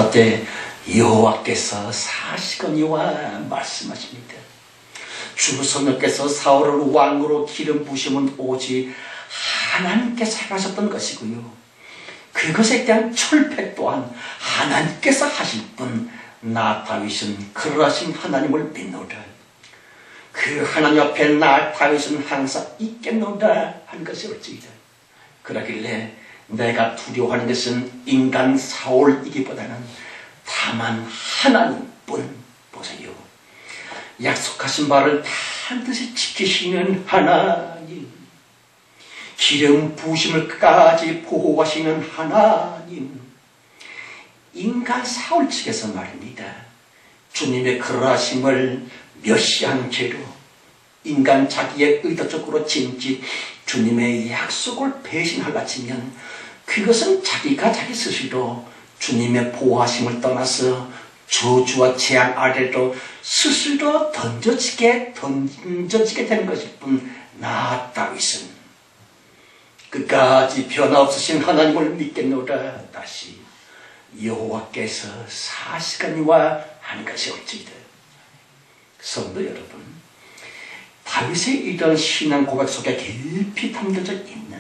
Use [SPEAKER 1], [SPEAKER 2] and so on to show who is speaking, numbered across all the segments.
[SPEAKER 1] 그때 여호와께서 사시거니와 말씀하십니다. 주 성령께서 사울을 왕으로 기름 부심은 오직 하나님께서 행하셨던 것이고요. 그것에 대한 철폐 또한 하나님께서 하실 뿐 나 다윗은 그러하신 하나님을 믿노라. 그 하나님 앞에 나 다윗은 항상 있겠노라 하는 것이 옳지이다. 그러길래 내가 두려워하는 것은 인간 사울이기보다는 다만 하나님뿐. 보세요. 약속하신 바를 반드시 지키시는 하나님, 기름 부으심을 끝까지 보호하시는 하나님, 인간 사울 측에서 말입니다. 주님의 그러하심을 멸시한 죄로 인간 자기의 의도적으로 짐짓 주님의 약속을 배신하려 치면 그것은 자기가 자기 스스로 주님의 보호하심을 떠나서 저주와 재앙 아래로 스스로 던져지게 되는 것일 뿐 나 다윗은 끝까지 변화없으신 하나님을 믿겠노라. 다시 여호와께서 사시거니와 하는 것이 옳지이다. 성도 여러분, 다윗의 이런 신앙 고백 속에 깊이 담겨져 있는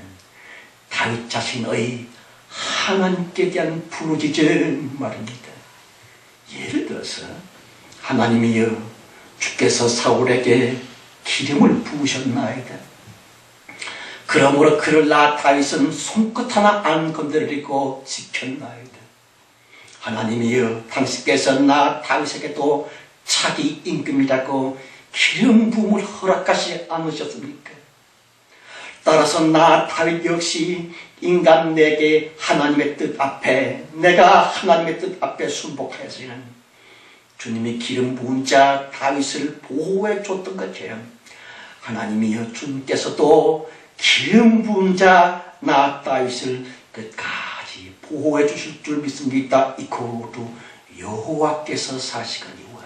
[SPEAKER 1] 다윗 자신의 하나님께 대한 부르짖음 말입니다. 예를 들어서 하나님이여 주께서 사울에게 기름을 부으셨나이다. 그러므로 그를 나 다윗은 손끝 하나 안 건드리고 지켰나이다. 하나님이여 당신께서 나 다윗에게도 차기 임금이라고 기름 부음을 허락하지 않으셨습니까? 따라서 나 다윗 역시 인간 내게 하나님의 뜻 앞에 내가 하나님의 뜻 앞에 순복하여서는 주님이 기름 부은 자 다윗을 보호해 줬던 것처럼 하나님이여 주님께서도 기름 부은 자 나 다윗을 끝까지 보호해 주실 줄 믿습니다. 이코도 여호와께서 사시거니와.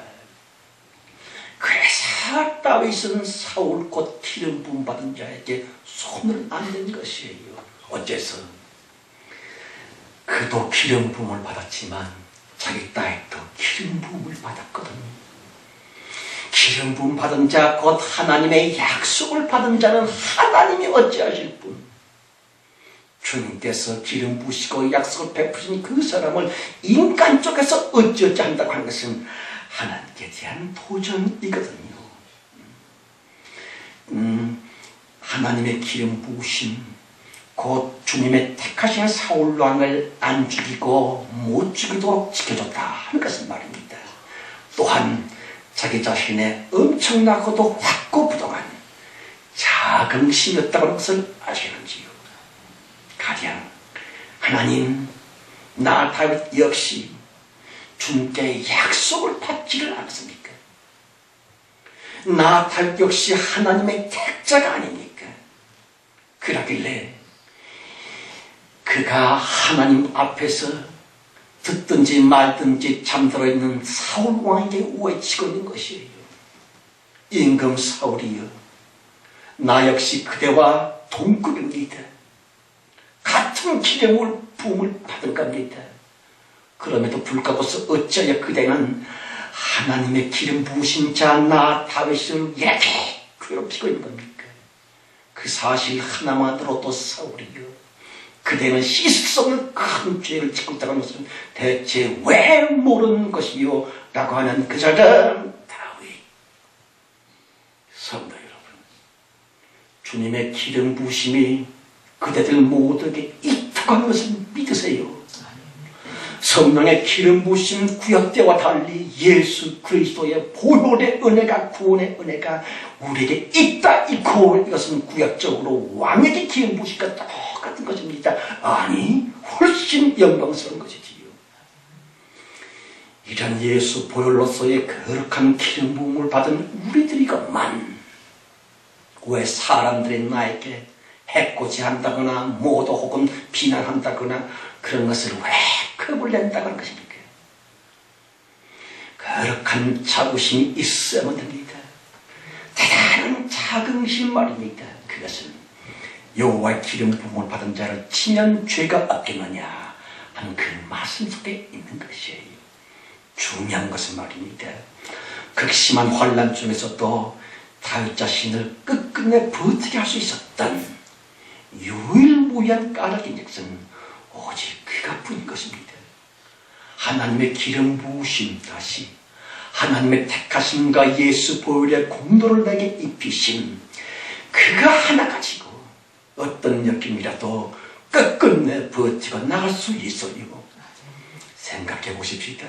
[SPEAKER 1] 그래서 다윗은 사울 곧 기름 부음 받은 자에게 손을 안 댄 것이에요. 어째서? 그도 기름 부음을 받았지만 자기 딸도 기름 부음을 받았거든요. 기름 부음 받은 자 곧 하나님의 약속을 받은 자는 하나님이 어찌하실 분? 주님께서 기름 부으시고 약속을 베푸신 그 사람을 인간 쪽에서 어찌어찌 한다고 하는 것은 하나님께 대한 도전이거든요. 하나님의 기름 부으심 곧 주님의 택하신 사울 왕을 안 죽이고 못 죽이도록 지켜줬다 하는 것은 말입니다. 또한 자기 자신의 엄청나고도 확고부동한 자긍심이었다고 하는 것을 아시는지요? 가령 하나님 나 다윗 역시 주님께 약속을 받지를 않습니까? 나 다윗 역시 하나님의 택자가 아닙니까? 그러길래 그가 하나님 앞에서 듣든지 말든지 잠들어 있는 사울 왕에게 외치고 있는 것이에요. 임금 사울이여, 나 역시 그대와 동급입니다. 같은 기름을 부음을 받은 겁니다. 그럼에도 불구하고 어찌하여 그대는 하나님의 기름 부으신 자 나 다윗을 이렇게 괴롭히고 있는 겁니까? 그 사실 하나만으로도 사울이여, 그대는 씻을 수 없는 큰 죄를 짓고 있다는 것은 대체 왜 모르는 것이요? 라고 하는 그 사람 다윗. 성도 여러분, 주님의 기름 부으심이 그대들 모두에게 있다고 하는 것을 믿으세요. 성령의 기름 부으심 구약 때와 달리 예수 그리스도의 보혈의 은혜가, 구원의 은혜가 우리에게 있다. 이것은 구약적으로 왕에게 기름 부으심과 똑같은 것입니다. 아니, 훨씬 영광스러운 것이지요. 이런 예수 보혈로서의 거룩한 기름 부음을 받은 우리들이건만 왜 사람들이 나에게 해코지한다거나 모도 혹은 비난한다거나 그런 것을 왜 겁을 낸다고 하는 것입니까? 거룩한 자부심이 있어야만 됩니다. 대단한 자긍심 말입니다. 그것은 여호와의 기름 부음을 받은 자를 치면 죄가 없겠느냐 하는 그 말씀 속에 있는 것이에요. 중요한 것은 말입니다. 극심한 환난 중에서도 다윗 자신을 끝끝내 버티게 할 수 있었던 유일무이한 까닭인 것은 오직 그가뿐인 것입니다. 하나님의 기름 부으심 다시 하나님의 택하심과 예수 보혈의 공로를 내게 입히신 그가 하나 가지고 어떤 역경이라도 끝끝내 버티고 나갈 수 있어요. 생각해 보십시다.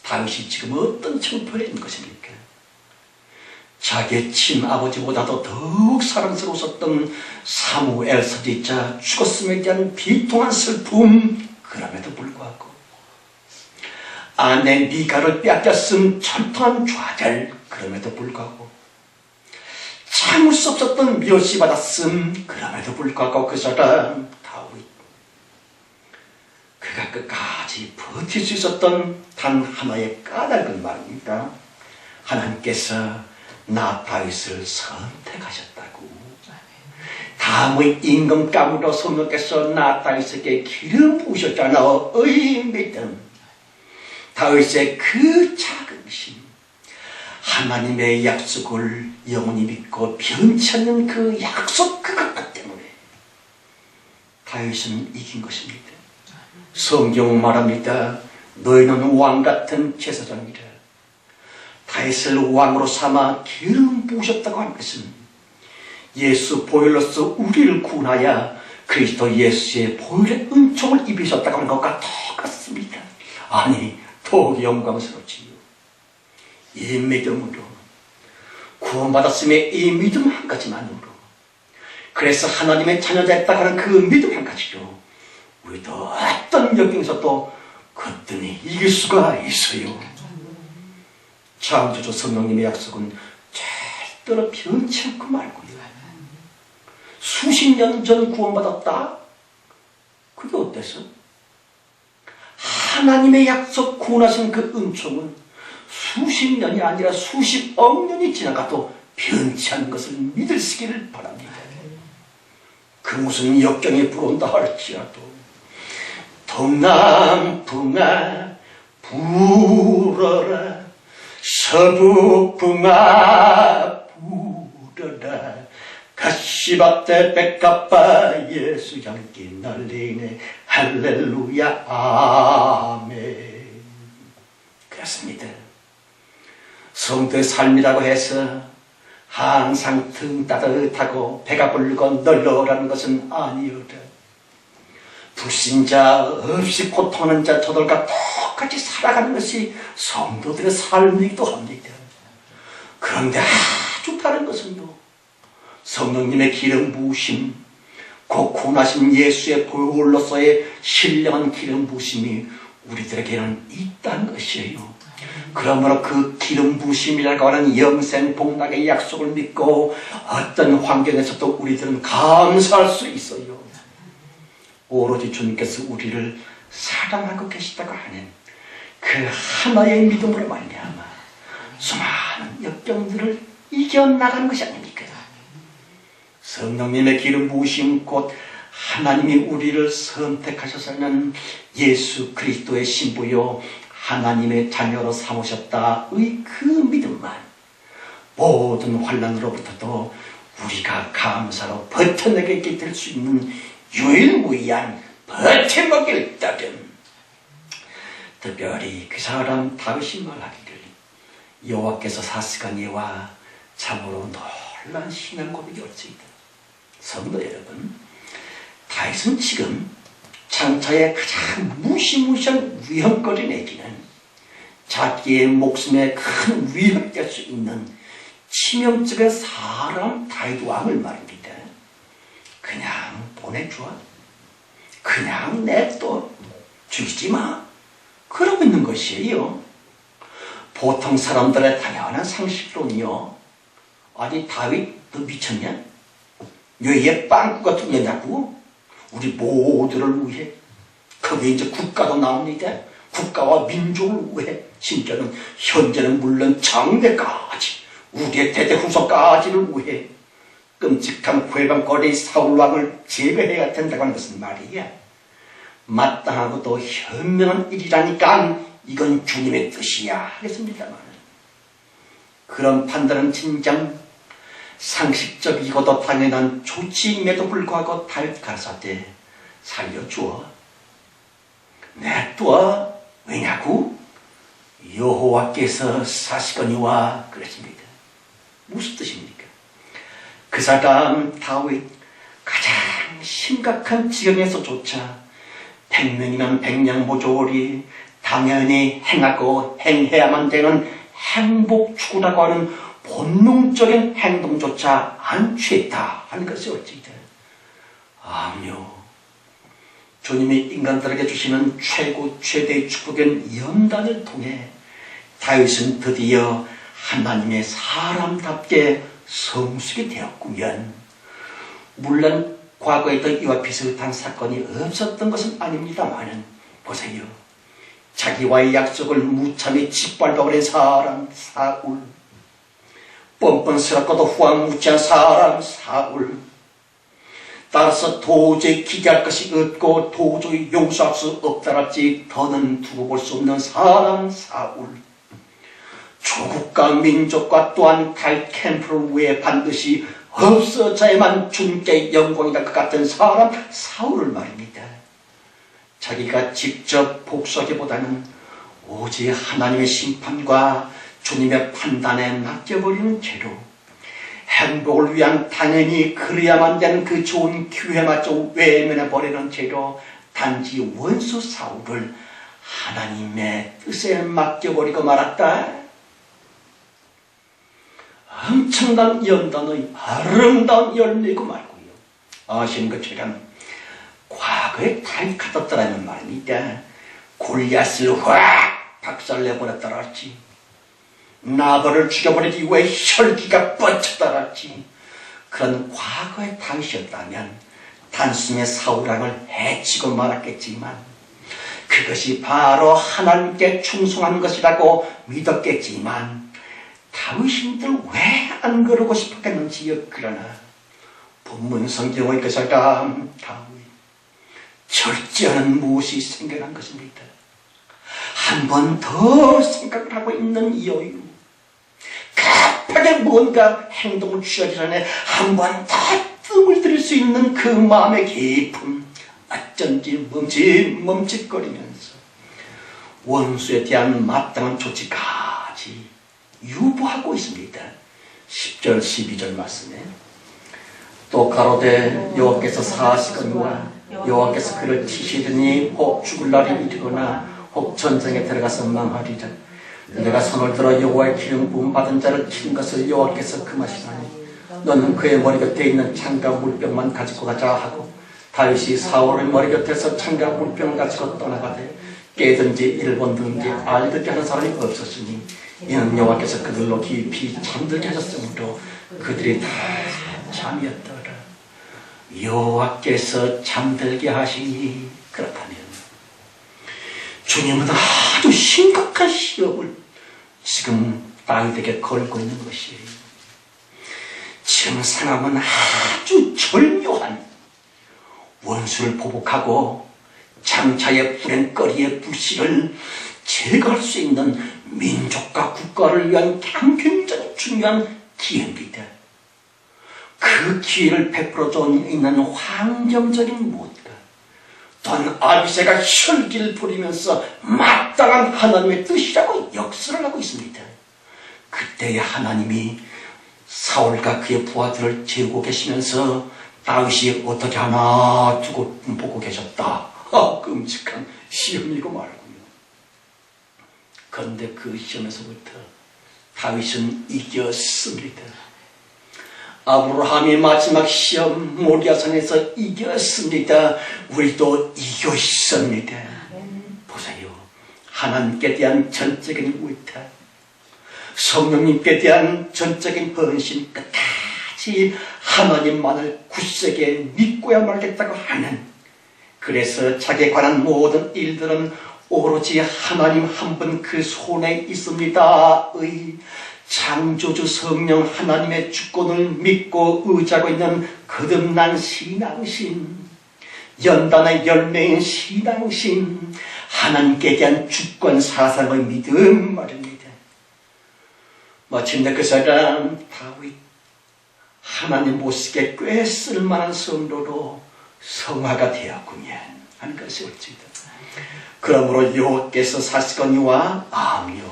[SPEAKER 1] 다윗이 지금 어떤 형편에 있는 것입니까? 자기의 친아버지보다도 더욱 사랑스러웠던 사무엘 선지자 죽었음에 대한 비통한 슬픔, 그럼에도 불구하고 아내 미가를 빼앗겼음 절통한 좌절, 그럼에도 불구하고 참을 수 없었던 멸시받았음, 그럼에도 불구하고 그 사람 다윗, 그가 끝까지 버틸 수 있었던 단 하나의 까닭은 말입니다. 하나님께서 나 다윗을 선택하셨다고. 다음의 임금감으로 성령께서 나 다윗에게 기름 부으셨잖아. 의 믿음. 다윗의 그 자긍심, 하나님의 약속을 영원히 믿고 변치 않는 그 약속 그것 때문에 다윗은 이긴 것입니다. 성경 말합니다. 너희는 왕같은 제사장이라. 다윗을 왕으로 삼아 기름 부으셨다고 하는 것은 예수 보혈로서 우리를 구원하여 그리스도 예수의 보혈의 은총을 입히셨다고 하는 것과 똑같습니다. 아니, 더욱 영광스럽지요. 이 믿음으로 구원받았음에 이 믿음 한 가지만으로, 그래서 하나님의 자녀가 됐다고 하는 그 믿음 한 가지로 우리도 어떤 역경에서도 거뜬히 이길 수가 있어요. 창조주 성령님의 약속은 절대로 변치 않고 말고요. 수십 년 전 구원받았다? 그게 어때서? 하나님의 약속 구원하신 그 은총은 수십 년이 아니라 수십억 년이 지나가도 변치 않는 것을 믿으시기를 바랍니다. 그 무슨 역경이 불어온다 할지라도 동남풍아 불어라, 서북풍아 불어라, 가시밭에 백합바 예수 향기 날리네. 할렐루야 아멘. 그렇습니다. 성도의 삶이라고 해서 항상 등 따뜻하고 배가 불고 널널하는 것은 아니오다. 불신자 없이 고통하는 자 저들과 똑같이 살아가는 것이 성도들의 삶이기도 합니다. 그런데 아주 다른 것은요, 성령님의 기름 부으심, 곧 구원하신 예수의 보혈로서의 신령한 기름 부으심이 우리들에게는 있다는 것이에요. 그러므로 그 기름 부으심이라고 하는 영생 복락의 약속을 믿고 어떤 환경에서도 우리들은 감사할 수 있어요. 오로지 주님께서 우리를 사랑하고 계시다고 하는 그 하나의 믿음으로 말미암아 수많은 역경들을 이겨나가는 것이 아닙니까? 성령님의 기름 부으심, 곧 하나님이 우리를 선택하셔서는 예수 그리스도의 신부요 하나님의 자녀로 삼으셨다의 그 믿음만 모든 환난으로부터도 우리가 감사로 버텨내게 될 수 있는 유일무이한 버텨먹일 따름. 특별히 그 사람 다윗이 말하기를 여호와께서 사스가니와 참으로 놀란 신앙 고백이 옳지이다. 성도 여러분, 다윗은 지금 장차에 가장 무시무시한 위험거리 내지는 자기의 목숨에 큰 위협이 될 수 있는 치명적인 사람 다윗 왕을 말입니다. 그냥 보내줘, 그냥 냅둬, 죽이지 마, 그러고 있는 것이에요. 보통 사람들의 당연한 상식론이요, 아니 다윗 너 미쳤냐? 뇌에 빵꾸가 뚫렸냐고? 우리 모두를 위해, 거기에 이제 국가도 나옵니다. 국가와 민족을 위해, 심지어는 현재는 물론 장래까지 우리의 대대 후손까지를 위해 끔찍한 괴방거리 사울왕을 제거해야 된다고 하는 것은 말이야. 마땅하고도 현명한 일이라니까 이건 주님의 뜻이야 하겠습니다만, 그런 판단은 진정 상식적이고도 당연한 조치임에도 불구하고 다윗 가라사대 살려주어 냅두어. 왜냐고? 여호와께서 사시거니와 그랬습니다. 무슨 뜻입니까? 그 사람 다윗 가장 심각한 지경에서조차 100명이면 100명 모조리 당연히 행하고 행해야만 되는 행복 추구라고 하는 본능적인 행동조차 안 취했다 하는 것이 어찌돼? 아니요. 주님이 인간들에게 주시는 최대의 축복인 연단을 통해 다윗은 드디어 하나님의 사람답게 성숙이 되었구면, 물론 과거에도 이와 비슷한 사건이 없었던 것은 아닙니다만은, 보세요. 자기와의 약속을 무참히 짓밟아버린 사람 사울, 뻔뻔스럽고도 후황무치한 사람 사울, 따라서 도저히 기대할 것이 없고 도저히 용서할 수 없다랄지 더는 두고 볼 수 없는 사람 사울, 조국과 민족과 또한 갈 캠프를 위해 반드시 없어져야만 주님께 영광이 갈 것 같은 사람 사울을 말입니다. 자기가 직접 복수하기보다는 오직 하나님의 심판과 주님의 판단에 맡겨버리는 채로 행복을 위한 당연히 그래야만 되는 그 좋은 기회마저 외면해버리는 채로 단지 원수 사울을 하나님의 뜻에 맡겨버리고 말았다. 엄청난 연단의 아름다운 열매고 말고요. 아시는 것처럼 과거에 다윗 같았더라면 말입니다. 골리앗을 확 박살내버렸다라 할지, 나발을 죽여버리기 위해 혈기가 뻗쳤다라 할지, 그런 과거의 다윗이었다면 단숨에 사울왕을 해치고 말았겠지만, 그것이 바로 하나님께 충성한 것이라고 믿었겠지만, 다윗인들 왜 안 그러고 싶었겠는지요. 그러나 본문 성경의 그 사람 다윗, 절제하는 무엇이 생겨난 것입니다. 한 번 더 생각을 하고 있는 여유, 급하게 뭔가 행동을 취하기 전에 한 번 더 뜸을 들일 수 있는 그 마음의 깊음, 어쩐지 멈칫거리면서 원수에 대한 마땅한 조치까지 유보하고 있습니다. 10절 12절 말씀에 또 가로되 여호와께서 사하시거니와 여호와께서 그를 치시더니 혹 죽을 날이 이르거나 혹 전쟁에 들어가서 망하리라. 내가 손을 들어 여호와의 기름 부음 받은 자를 치는 것을 여호와께서 금하시나니 너는 그의 머리 곁에 있는 창과 물병만 가지고 가자 하고, 다윗이 사울의 머리 곁에서 창과 물병을 가지고 떠나가되 깨든지 이를 본든지 알든지 하는 사람이 없었으니 이는 여호와께서 그들로 깊이 잠들게 하셨으므로 그들이 다 잠이었더라. 여호와께서 잠들게 하시니, 그렇다면 주님은 아주 심각한 시험을 지금 다윗에게 걸고 있는 것이에요. 지금 상황은 아주 절묘한, 원수를 보복하고 장차의 불행거리의 불씨를 제거할 수 있는 민족과 국가를 위한 굉장히 중요한 기회입니다. 그 기회를 베풀어줘 있는 환경적인 무엇가, 또한 아비새가 혈기를 부리면서 마땅한 하나님의 뜻이라고 역설을 하고 있습니다. 그때의 하나님이 사울과 그의 부하들을 재우고 계시면서 다윗이 어떻게 하나 두고 보고 계셨다. 끔찍한 시험이고 말고요. 그런데 그 시험에서부터 다윗은 이겼습니다. 아브라함의 마지막 시험 모리아산에서 이겼습니다. 우리도 이겨 있습니다. 보세요. 하나님께 대한 전적인 의탁, 성령님께 대한 전적인 헌신, 끝까지 하나님만을 굳세게 믿고야 말겠다고 하는, 그래서 자기에 관한 모든 일들은 오로지 하나님 한 분 그 손에 있습니다의 창조주 성령 하나님의 주권을 믿고 의지하고 있는 거듭난 신앙심, 연단의 열매인 신앙심, 하나님께 대한 주권 사상의 믿음 말입니다. 마침내 그 사람 다윗, 하나님 보시기에 꽤 쓸만한 성도로 성화가 되었군요 하는 것이 옳지다. 그러므로 여호와께서 사시거니와 아며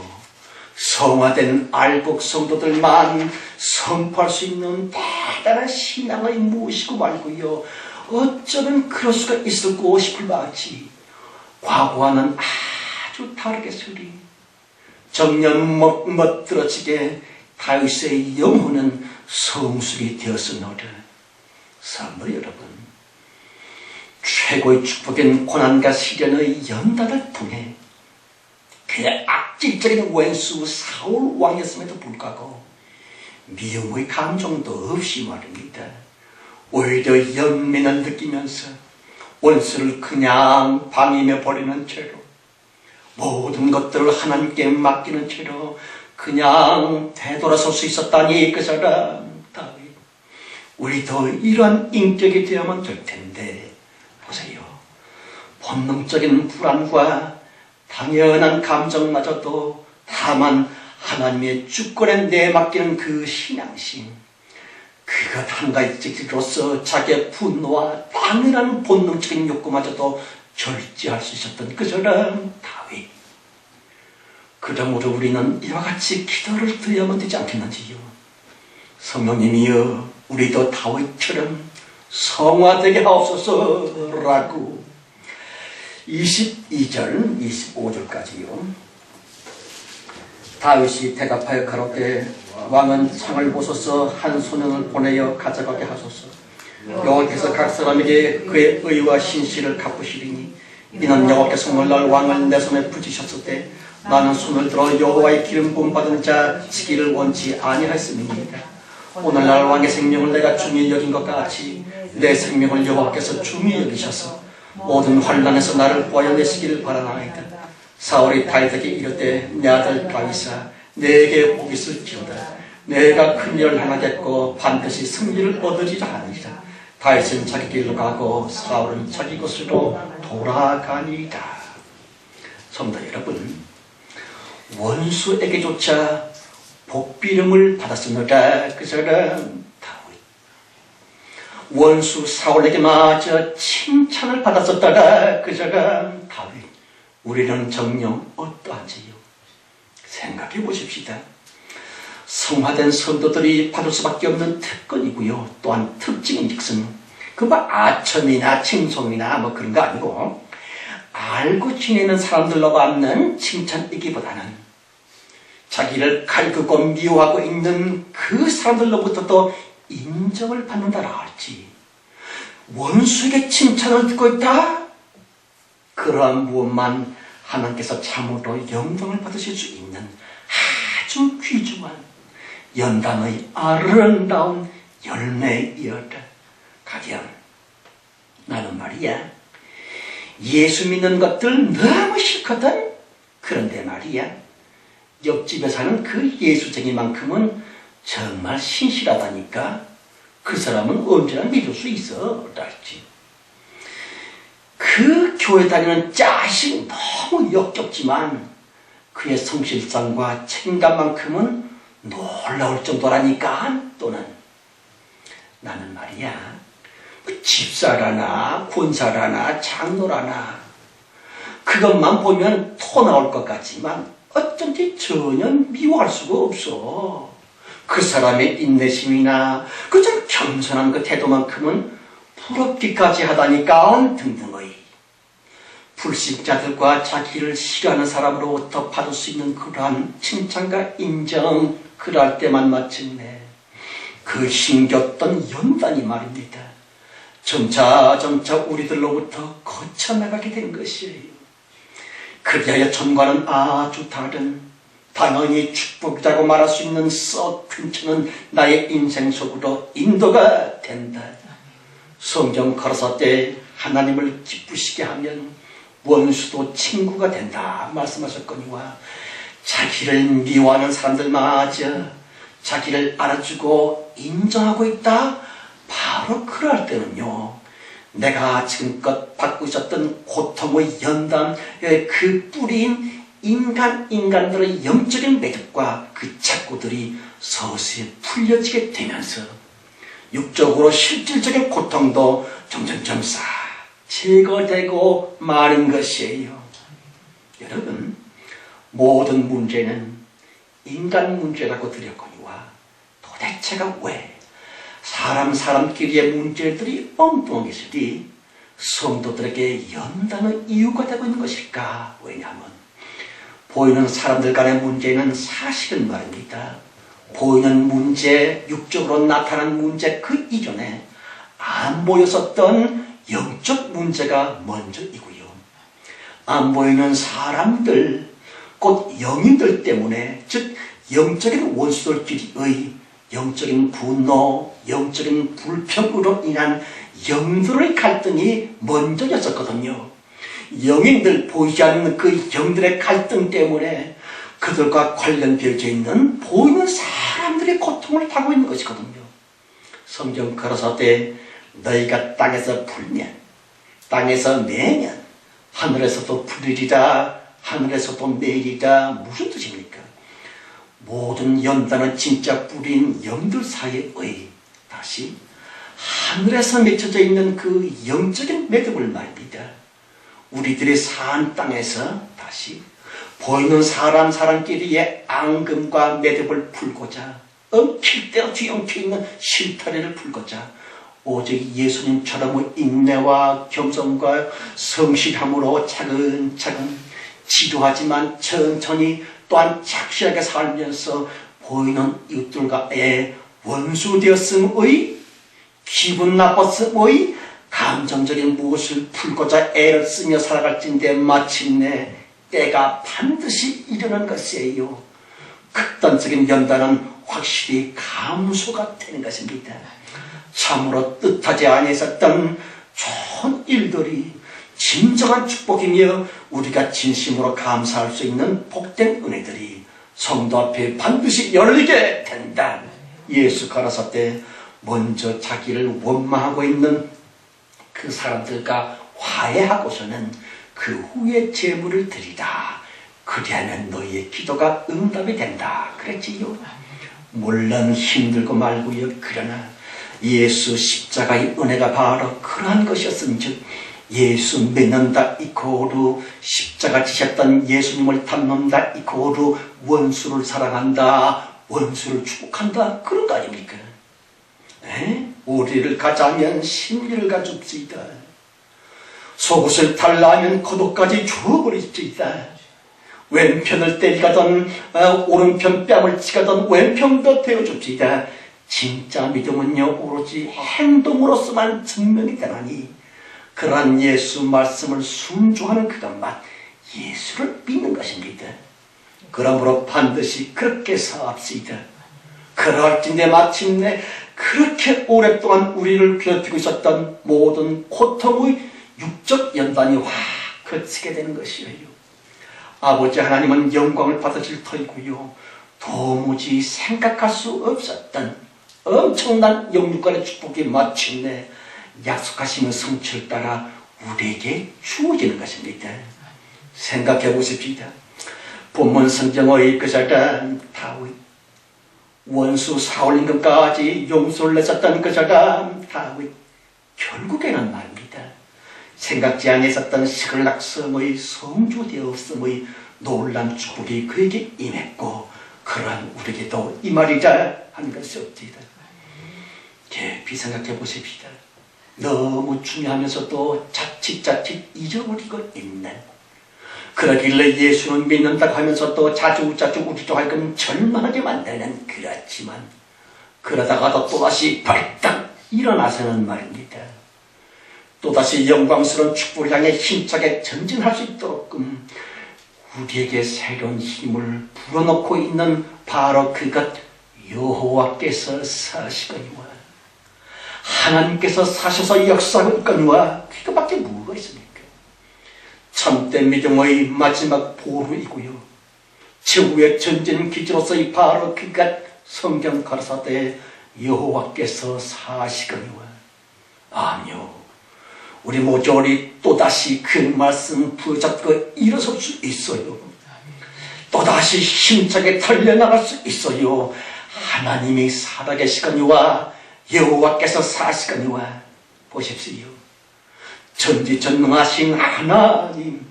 [SPEAKER 1] 성화된 알곡 성도들만 선포할 수 있는 대단한 신앙의 무엇이고 말고요, 어쩌면 그럴 수가 있을까 싶을 바지 과거와는 아주 다르겠으리. 정년 멋들어지게 다윗의 영혼은 성숙이 되었으노라. 사람들 여러분, 최고의 축복인 고난과 시련의 연단을 통해 그의 악질적인 원수 사울 왕이었음에도 불구하고 미움의 감정도 없이 말입니다. 오히려 연민을 느끼면서 원수를 그냥 방임해 버리는 채로, 모든 것들을 하나님께 맡기는 채로 그냥 되돌아설 수 있었다니 그 사람 다윗. 우리도 이러한 인격이 되어야만 될 텐데, 보세요. 본능적인 불안과 당연한 감정마저도 다만 하나님의 주권에 내맡기는 그 신앙심, 그것 한 가지로서 자기의 분노와 당연한 본능적인 욕구마저도 절제할 수 있었던 그 사람 다윗. 그러므로 우리는 이와 같이 기도를 드려야만 되지 않겠는지요. 성령님이여, 우리도 다윗처럼 성화되게 하옵소서라고 22절 25절까지요. 다윗이 대답하여 가로되 왕은 창을 보소서 한 소년을 보내어 가져가게 하소서. 여호와께서 각 사람에게 그의 의와 신실을 갚으시리니 이는 여호와께서 오늘날 왕을 내 손에 붙이셨을 때 나는 손을 들어 여호와의 기름 부음 받은 자 치기를 원치 아니하였음이니이다. 오늘날 왕의 생명을 내가 중히 여긴 것 같이 내 생명을 여호와께서 중히 여기셔서 모든 환난에서 나를 구하여내시기를 바라나이다. 사울이 다윗에게 이르되 내 아들 다윗아, 내게 복이 있을지어다. 내가 큰 일을 행하겠고 반드시 승리를 얻으리라 하니라. 다윗은 자기 길로 가고 사울은 자기 곳으로 돌아가니라. 성도 여러분, 원수에게조차 복비름을 받았으므라 그 사람 다윗. 원수 사울에게 마저 칭찬을 받았었다라 그 사람 다윗. 우리는 정녕 어떠한지요? 생각해 보십시다. 성화된 성도들이 받을 수밖에 없는 특권이고요, 또한 특징인즉슨 그 아첨이나 칭송이나 그런 거 아니고 알고 지내는 사람들로 받는 칭찬이기보다는 자기를 갈구고 미워하고 있는 그 사람들로부터도 인정을 받는다라 할지, 원수에게 칭찬을 듣고 있다? 그러한 무엇만 하나님께서 참으로 영광을 받으실 수 있는 아주 귀중한 연단의 아름다운 열매이었다. 가령 나는 말이야, 예수 믿는 것들 너무 싫거든. 그런데 말이야, 옆집에 사는 그 예수쟁이만큼은 정말 신실하다니까 그 사람은 언제나 믿을 수 있어 랄지. 그 교회 다니는 자식 너무 역겹지만 그의 성실성과 책임감만큼은 놀라울 정도라니까. 또는 나는 말이야, 집사라나 권사라나 장로라나 그것만 보면 토 나올 것 같지만 어쩐지 전혀 미워할 수가 없어. 그 사람의 인내심이나 그저 겸손한 그 태도만큼은 부럽기까지 하다니까. 등등의 불신자들과 자기를 싫어하는 사람으로부터 받을 수 있는 그러한 칭찬과 인정, 그럴 때만 마침내 그 힘겹던 연단이 말입니다, 점차 우리들로부터 거쳐나가게 된 것이에요. 그리하여 전과는 아주 다른, 당연히 축복이라고 말할 수 있는 썩 괜찮은 나의 인생 속으로 인도가 된다. 성경 가라사대 하나님을 기쁘시게 하면 원수도 친구가 된다 말씀하셨거니와, 자기를 미워하는 사람들마저 자기를 알아주고 인정하고 있다. 바로 그럴 때는요, 내가 지금껏 받고 있었던 고통의 연단, 그 뿌리인 인간들의 영적인 매듭과 그 착고들이 서서히 풀려지게 되면서 육적으로 실질적인 고통도 점점점 싹 제거되고 마는 것이에요. 여러분, 모든 문제는 인간 문제라고 드렸거니와 도대체가 왜 사람끼리의 문제들이 엉뚱하게 있으니 성도들에게 연단의 이유가 되고 있는 것일까? 왜냐하면 보이는 사람들 간의 문제는 사실은 말입니다. 보이는 문제, 육적으로 나타난 문제 그 이전에 안 보였었던 영적 문제가 먼저이고요. 안 보이는 사람들, 곧 영인들 때문에, 즉 영적인 원수들끼리의 영적인 분노, 영적인 불평으로 인한 영들의 갈등이 먼저였었거든요. 영인들, 보이지 않는 그 영들의 갈등 때문에 그들과 관련되어져 있는 보이는 사람들의 고통을 타고 있는 것이거든요. 성경 가라사대 너희가 땅에서 불면, 땅에서 매면 하늘에서도 불이리라, 하늘에서도 매리라. 무슨 뜻입니까? 모든 연단은 진짜 뿌린 영들 사이의 다시 하늘에서 맺혀져 있는 그 영적인 매듭을 말입니다. 우리들이 산 땅에서 다시 보이는 사람끼리의 앙금과 매듭을 풀고자, 엉킬 대로 뒤엉켜 있는 실타래를 풀고자 오직 예수님처럼 인내와 겸손과 성실함으로 차근차근 지루하지만 천천히 또한 착실하게 살면서 보이는 이웃들과의 원수 되었음의, 기분 나빴음의 감정적인 무엇을 풀고자 애를 쓰며 살아갈진데 마침내 때가 반드시 이르는 것이에요. 극단적인 연단은 확실히 감소가 되는 것입니다. 참으로 뜻하지 아니했었던 좋은 일들이 진정한 축복이며 우리가 진심으로 감사할 수 있는 복된 은혜들이 성도 앞에 반드시 열리게 된다. 예수 가라사대 먼저 자기를 원망하고 있는 그 사람들과 화해하고서는 그 후에 제물을 드리라. 그리하면 너희의 기도가 응답이 된다. 그랬지요. 물론 힘들고 말고요. 그러나 예수 십자가의 은혜가 바로 그러한 것이었은즉 예수 믿는다 이코르 십자가 지셨던 예수님을 닮는다 이코르 원수를 사랑한다, 원수를 축복한다, 그런 거 아닙니까? 우리를 가자면 심리를 가줍시다. 속옷을 달라면 겉옷까지 주어버립시다. 왼편을 때리가던 오른편 뺨을 치가던 왼편도 되어줍시다. 진짜 믿음은요 오로지 행동으로서만 증명이 되나니 그러한 예수 말씀을 순종하는 그것만 예수를 믿는 것입니다. 그러므로 반드시 그렇게 사합시다. 그럴진데 마침내 그렇게 오랫동안 우리를 괴롭히고 있었던 모든 고통의 육적 연단이 확 그치게 되는 것이에요. 아버지 하나님은 영광을 받으실 터이고요. 도무지 생각할 수 없었던 엄청난 영육간의 축복이 마침내 약속하시는 성취를 따라 우리에게 주어지는 것입니다. 생각해 보십시다. 본문 성경의 그 사람 다윗, 원수 사울 임금까지 용서를 내셨던 그 사람 다윗, 결국에는 말입니다. 생각지 아니했었던 시글락 성의 성주되었음의 놀란 축복이 그에게 임했고 그러한 우리에게도 이 말이자 하는 것이 없습니다. 깊이 생각해 보십시다. 너무 중요하면서도 자칫 잊어버리고 있는, 그러길래 예수는 믿는다고 하면서도 자주 우리도 하여금 절망하게 만드는, 그렇지만 그러다가도 또다시 발딱 일어나서는 말입니다. 또다시 영광스러운 축복을 향해 힘차게 전진할 수 있도록 우리에게 새로운 힘을 불어넣고 있는 바로 그것, 여호와께서 사시거니와 하나님께서 사셔서 역사하고 있거니와 그것밖에 뭐가 있습니까? 참된 믿음의 마지막 보루이고요. 최후의 전진 기지로서의 바로 그것, 성경 가라사대 여호와께서 사시거니와. 아니요, 우리 모조리 또다시 그 말씀 붙잡고 일어설 수 있어요. 또다시 힘차게 달려나갈 수 있어요. 하나님이 살아계시거니와 여호와께서 사시거니와. 보십시오. 전지전능하신 하나님,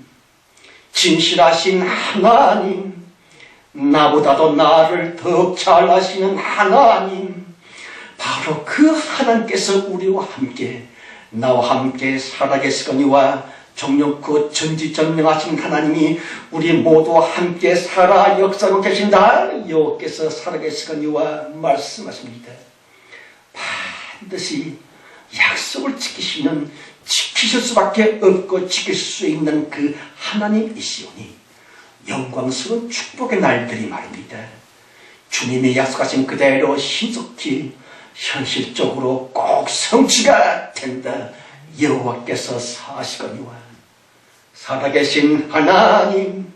[SPEAKER 1] 진실하신 하나님, 나보다도 나를 더욱 잘 아시는 하나님, 바로 그 하나님께서 우리와 함께, 나와 함께 살아계시거니와 정녕 그 전지전능하신 하나님이 우리 모두와 함께 살아 역사하고 계신다. 여호와께서 살아계시거니와 말씀하십니다. 반드시 약속을 지키실 수밖에 없고 지킬 수 있는 그 하나님이시오니 영광스러운 축복의 날들이 말입니다. 주님이 약속하신 그대로 신속히 현실적으로 꼭 성취가 된다. 여호와께서 사시거니와 살아계신 하나님,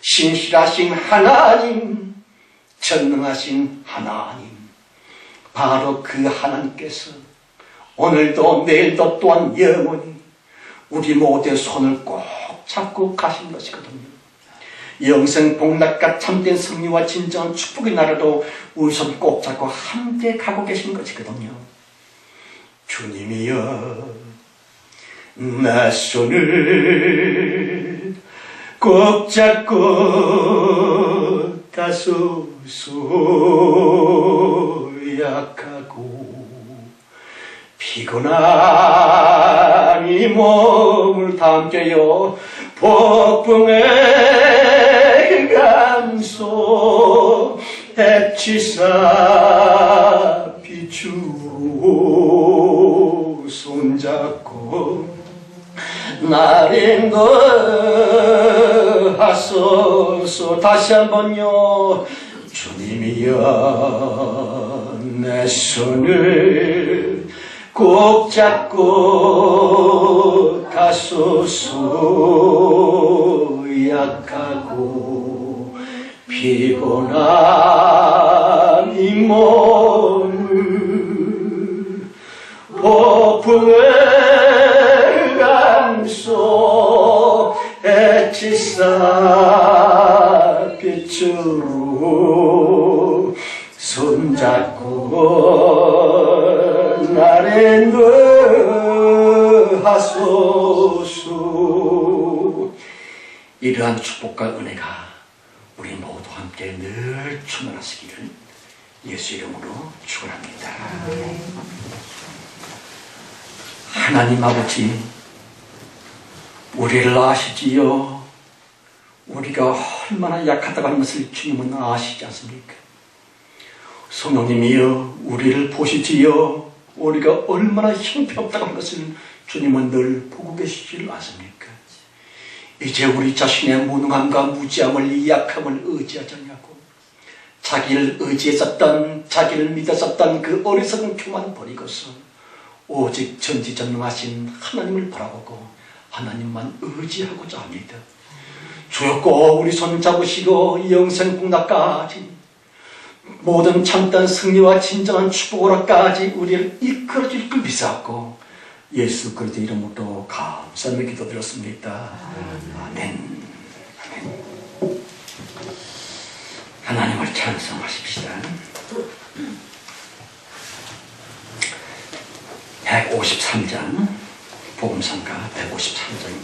[SPEAKER 1] 신실하신 하나님, 전능하신 하나님, 바로 그 하나님께서 오늘도 내일도 또한 영원히 우리 모두의 손을 꼭 잡고 가신 것이거든요. 영생복락과 참된 승리와 진정한 축복의 나라로 우리 손 꼭 잡고 함께 가고 계신 것이거든요. 주님이여, 내 손을 꼭 잡고 가소서. 약하고 피곤한 이 몸을 담겨요 폭풍의 강소 해치사 비추고 손잡고 나를 인도하소서. 다시 한번요. 주님이여, 내 손을 꼭 잡고 가소서. 약하고 피곤한 이 몸을 폭풍의 강소 해치사 빛으로 손잡고 나를 인도하소서. 이러한 축복과 은혜가 우리 모두 함께 늘 충만하시기를 예수 이름으로 축원합니다. 하나님 아버지, 우리를 아시지요. 우리가 얼마나 약하다고 하는 것을 주님은 아시지 않습니까? 성령님이여, 우리를 보시지요. 우리가 얼마나 형편없다고 하는 것을 주님은 늘 보고 계시지 않습니까? 이제 우리 자신의 무능함과 무지함을, 이 약함을 의지하지 않냐고, 자기를 의지했었던, 자기를 믿었었던 그 어리석은 교만 버리고서 오직 전지전능하신 하나님을 바라보고 하나님만 의지하고자 합니다. 주여, 꼭 우리 손 잡으시고 영생복락까지 모든 참된 승리와 진정한 축복으로까지 우리를 이끌어줄 걸 믿사옵고 예수 그리스도 이름으로 감사하며 기도드렸습니다. 아멘. 아멘. 하나님을 찬송하십시다. 153장, 복음성가 153장입니다.